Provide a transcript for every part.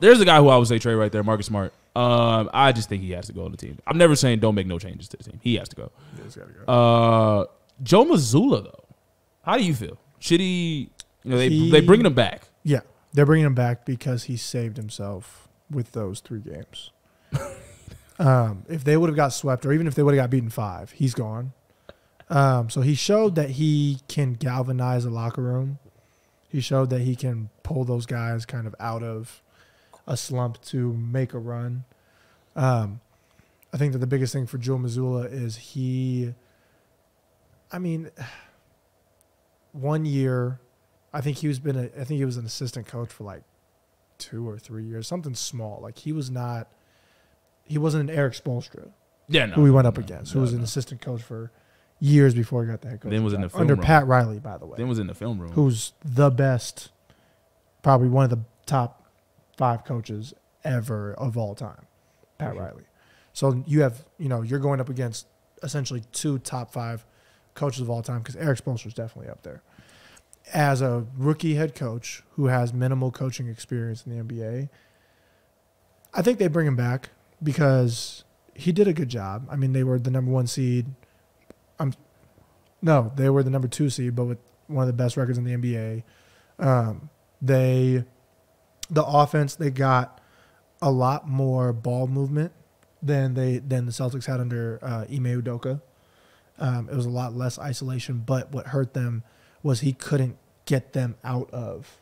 There's a guy who I would say trade right there, Marcus Smart. I just think he has to go on the team. I'm never saying don't make no changes to the team. He has to go. Yeah, he's gotta go. Joe Mazzulla, though. How do you feel? Should he, they bringing him back. Yeah, they're bringing him back because he saved himself with those 3 games. If they would have got swept, or even if they would have got beaten 5, he's gone. So he showed that he can galvanize a locker room. He showed that he can pull those guys kind of out of a slump to make a run. I think that the biggest thing for Joe Mazzulla is 1 year, I think he was an assistant coach for like 2 or 3 years, something small. Like he wasn't an Eric Spoelstra, who we went up against, who was an assistant coach for years before he got the head coach. Then was in the film under room. Pat Riley, by the way. Then was in the film room. Who's the best, probably one of the top 5 coaches ever of all time, Pat Riley. So you have, you're going up against essentially 2 top 5 coaches of all time, because Eric Spoelstra is definitely up there. As a rookie head coach who has minimal coaching experience in the NBA, I think they bring him back because he did a good job. I mean, they were the number 1 seed. They were the number 2 seed, but with one of the best records in the NBA. The offense, they got a lot more ball movement than the Celtics had under Ime Udoka. It was a lot less isolation, but what hurt them was he couldn't get them out of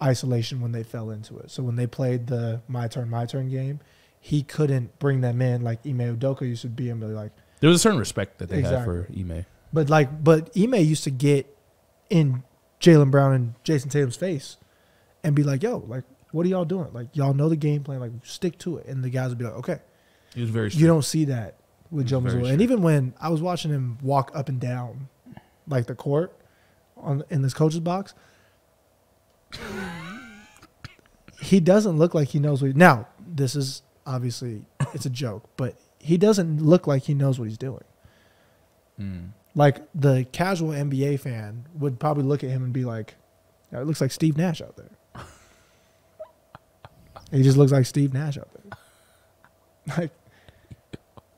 isolation when they fell into it. So when they played the my turn game, he couldn't bring them in like Ime Udoka used to be, and be like, there was a certain respect that they had for Ime. But Ime used to get in Jaylen Brown and Jason Tatum's face and be like, yo, like, what are y'all doing? Like, y'all know the game plan, like, stick to it. And the guys would be like, okay. He was very strict. You don't see that with Joe Mazzulla. And even when I was watching him walk up and down, like, the court in this coach's box, he doesn't look like he knows what now, this is obviously, it's a joke, but he doesn't look like he knows what he's doing. Like, the casual NBA fan would probably look at him and be like, it looks like Steve Nash out there. He just looks like Steve Nash out there. Like,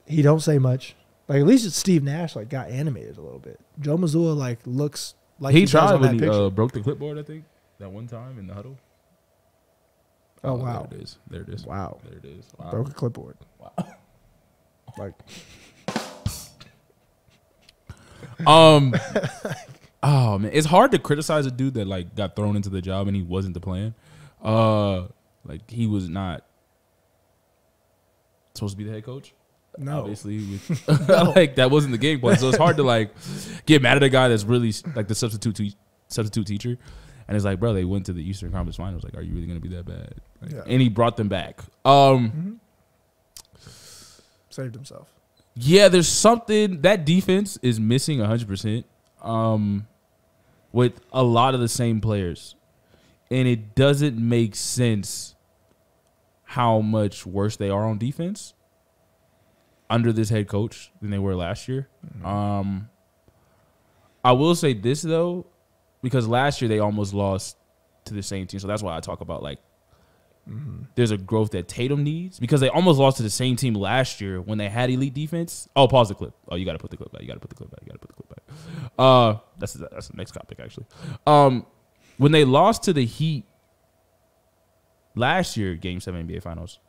he don't say much. Like, at least Steve Nash, like, got animated a little bit. Joe Mazzulla, like, looks like he tried when he broke the clipboard, I think, that one time in the huddle. Oh, wow. There it is. There it is. Wow. There it is. Wow. Broke a clipboard. Wow. Like, oh man, it's hard to criticize a dude that like got thrown into the job and he wasn't the plan. Like he was not supposed to be the head coach. No, obviously, like that wasn't the game plan. So it's hard to like get mad at a guy that's really like the substitute teacher, and it's like, bro, they went to the Eastern Conference Finals. Like, are you really gonna be that bad? Like, yeah. And he brought them back. Saved himself. Yeah, there's something that defense is missing 100%. With a lot of the same players, and it doesn't make sense how much worse they are on defense under this head coach than they were last year. I will say this though, because last year they almost lost to the same team, so that's why I talk about like there's a growth that Tatum needs, because they almost lost to the same team last year when they had elite defense. Oh, pause the clip. Oh, you got to put the clip back. You got to put the clip back. That's the next topic, actually. When they lost to the Heat last year, Game 7 NBA Finals.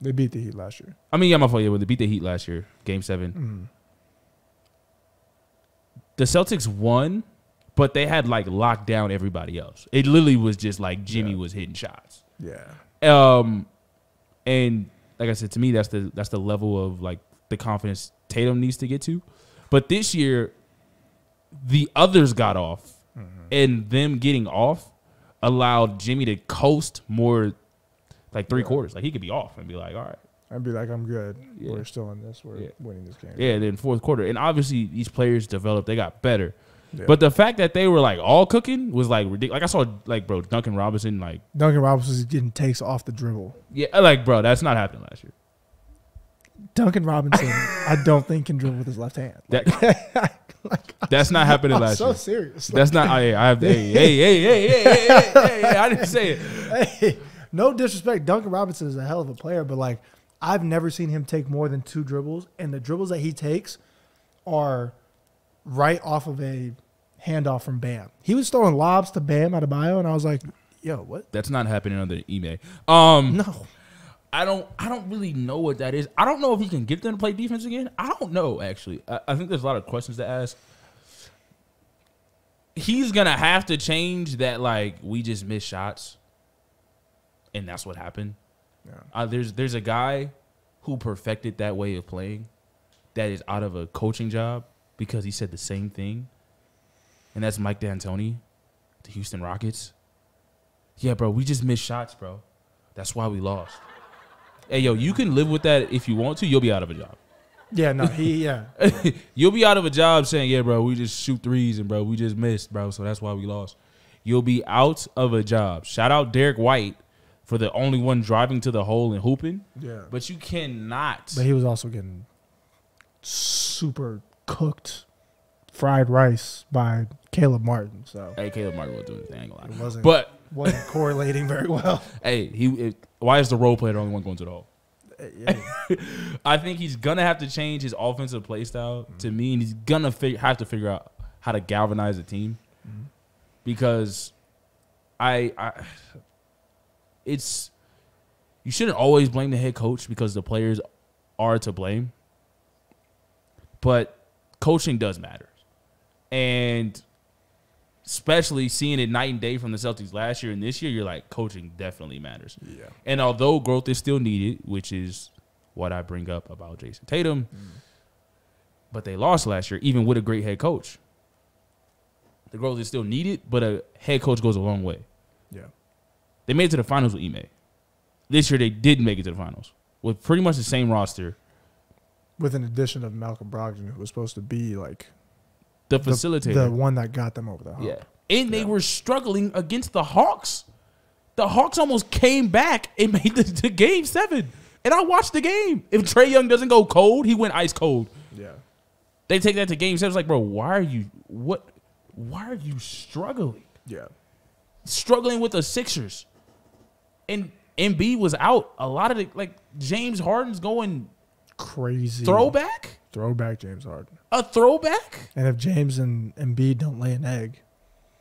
They beat the Heat last year. I mean, yeah, my fault. Yeah, when they beat the Heat last year, Game 7. The Celtics won, but they had, like, locked down everybody else. It literally was just, like, Jimmy was hitting shots. Yeah. And like I said, to me, that's the level of like the confidence Tatum needs to get to. But this year, the others got off, and them getting off allowed Jimmy to coast more, like 3 quarters. Like he could be off and be like, all right. I'd be like, I'm good. Yeah. We're still in this. We're winning this game. Yeah, then 4th quarter. And obviously these players developed, they got better. Yeah. But the fact that they were like all cooking was like ridiculous. Like I saw like, bro, Duncan Robinson was getting takes off the dribble. Yeah, like, bro, that's not happening last year. Duncan Robinson, I don't think can dribble with his left hand. That's not happening last year. I'm so serious. That's not. I have. Hey! I didn't say it. Hey, no disrespect, Duncan Robinson is a hell of a player, but like I've never seen him take more than 2 dribbles, and the dribbles that he takes are right off of a handoff from Bam. He was throwing lobs to Bam Adebayo, and I was like, yo, what? That's not happening under Ime. No. I don't really know what that is. I don't know if he can get them to play defense again. I don't know, actually. I think there's a lot of questions to ask. He's going to have to change that, like, we just missed shots, and that's what happened. Yeah. There's a guy who perfected that way of playing that is out of a coaching job because he said the same thing, and that's Mike D'Antoni, the Houston Rockets. Yeah, bro, we just missed shots, bro. That's why we lost. Hey, yo, you can live with that if you want to. You'll be out of a job. Yeah, no, You'll be out of a job saying, yeah, bro, we just shoot threes and, bro, we just missed, bro, so that's why we lost. You'll be out of a job. Shout out Derek White for the only one driving to the hole and hooping. Yeah. But you cannot. But he was also getting super cooked fried rice by Caleb Martin. So hey, Caleb Martin wasn't doing anything. I ain't gonna lie. It wasn't correlating very well. Hey, why is the role player the only one going to the hole? Yeah. I think he's gonna have to change his offensive play style to me, and he's gonna have to figure out how to galvanize the team because it's you shouldn't always blame the head coach because the players are to blame, but coaching does matter, and especially seeing it night and day from the Celtics last year and this year, you're like, coaching definitely matters. Yeah. And although growth is still needed, which is what I bring up about Jason Tatum, but they lost last year, even with a great head coach. The growth is still needed, but a head coach goes a long way. Yeah. They made it to the finals with Ime. This year, they didn't make it to the finals with pretty much the same roster. With an addition of Malcolm Brogdon, who was supposed to be like the facilitator. The one that got them over the hump. Yeah. And they were struggling against the Hawks. The Hawks almost came back and made the game 7. And I watched the game. If Trae Young doesn't go cold, he went ice cold. Yeah. They take that to game 7. It's like, bro, why are you struggling? Yeah. Struggling with the Sixers. And Embiid was out. A lot of the, like, James Harden's going crazy. Throwback James Harden. A throwback? And if James and Embiid don't lay an egg.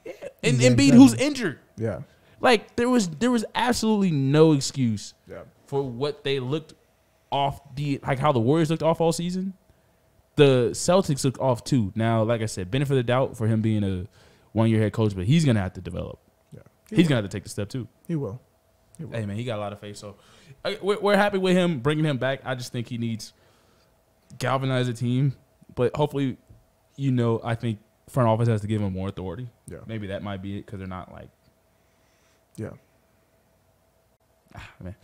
Yeah. And Embiid, who's injured. Yeah. Like, there was absolutely no excuse for what they looked off, like how the Warriors looked off all season. The Celtics looked off too. Now, like I said, benefit of the doubt for him being a one-year head coach, but he's going to have to develop. Yeah. He's going to have to take the step too. He will. Hey, man, he got a lot of faith. So we're happy with him, bringing him back. I just think he needs galvanize the team. But hopefully, I think front office has to give him more authority. Yeah. Maybe that might be it because they're not like. Yeah. Man.